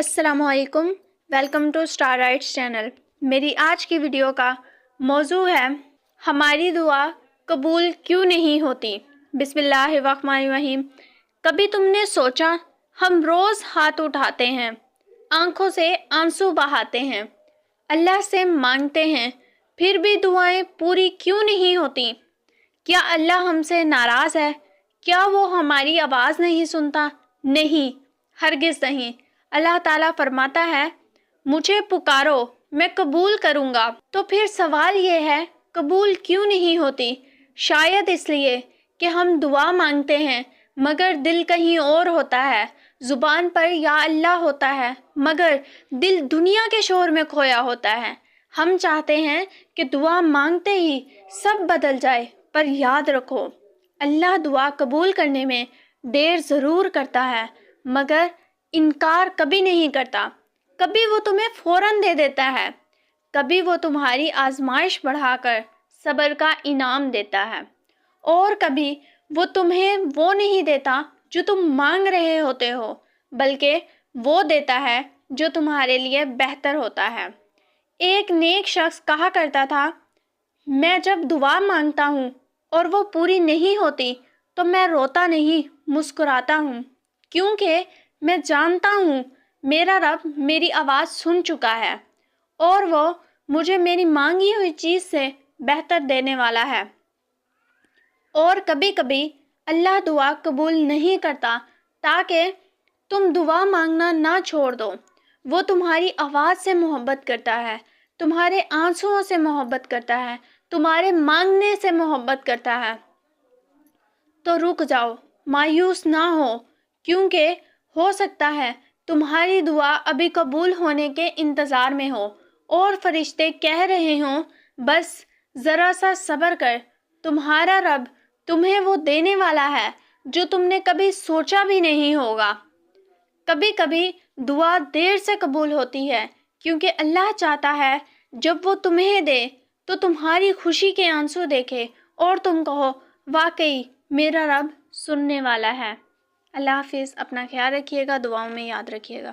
السلام علیکم، welcome to star rights channel. میری آج کی ویڈیو کا موضوع ہے ہماری دعا قبول کیوں نہیں ہوتی۔ بسم اللہ الرحمن الرحیم۔ کبھی تم نے سوچا ہم روز ہاتھ اٹھاتے ہیں، آنکھوں سے آنسو بہاتے ہیں، اللہ سے مانگتے ہیں، پھر بھی دعائیں پوری کیوں نہیں ہوتی؟ کیا اللہ ہم سے ناراض ہے؟ کیا وہ ہماری آواز نہیں سنتا؟ نہیں، ہرگز نہیں۔ اللہ تعالیٰ فرماتا ہے مجھے پکارو میں قبول کروں گا۔ تو پھر سوال یہ ہے قبول کیوں نہیں ہوتی؟ شاید اس لیے کہ ہم دعا مانگتے ہیں مگر دل کہیں اور ہوتا ہے، زبان پر یا اللہ ہوتا ہے مگر دل دنیا کے شور میں کھویا ہوتا ہے۔ ہم چاہتے ہیں کہ دعا مانگتے ہی سب بدل جائے، پر یاد رکھو اللہ دعا قبول کرنے میں دیر ضرور کرتا ہے مگر انکار کبھی نہیں کرتا۔ کبھی وہ تمہیں فوراً دے دیتا ہے، کبھی وہ تمہاری آزمائش بڑھا کر صبر کا انعام دیتا ہے، اور کبھی وہ تمہیں وہ نہیں دیتا جو تم مانگ رہے ہوتے ہو، بلکہ وہ دیتا ہے جو تمہارے لیے بہتر ہوتا ہے۔ ایک نیک شخص کہا کرتا تھا میں جب دعا مانگتا ہوں اور وہ پوری نہیں ہوتی تو میں روتا نہیں، مسکراتا ہوں، کیونکہ میں جانتا ہوں میرا رب میری آواز سن چکا ہے اور وہ مجھے میری مانگی ہوئی چیز سے بہتر دینے والا ہے۔ اور کبھی کبھی اللہ دعا قبول نہیں کرتا تاکہ تم دعا مانگنا نہ چھوڑ دو۔ وہ تمہاری آواز سے محبت کرتا ہے، تمہارے آنسوؤں سے محبت کرتا ہے، تمہارے مانگنے سے محبت کرتا ہے۔ تو رک جاؤ، مایوس نہ ہو، کیونکہ ہو سکتا ہے تمہاری دعا ابھی قبول ہونے کے انتظار میں ہو اور فرشتے کہہ رہے ہوں بس ذرا سا صبر کر، تمہارا رب تمہیں وہ دینے والا ہے جو تم نے کبھی سوچا بھی نہیں ہوگا۔ کبھی کبھی دعا دیر سے قبول ہوتی ہے کیونکہ اللہ چاہتا ہے جب وہ تمہیں دے تو تمہاری خوشی کے آنسو دیکھے اور تم کہو واقعی میرا رب سننے والا ہے۔ اللہ حافظ، اپنا خیال رکھیے گا، دعاؤں میں یاد رکھیے گا۔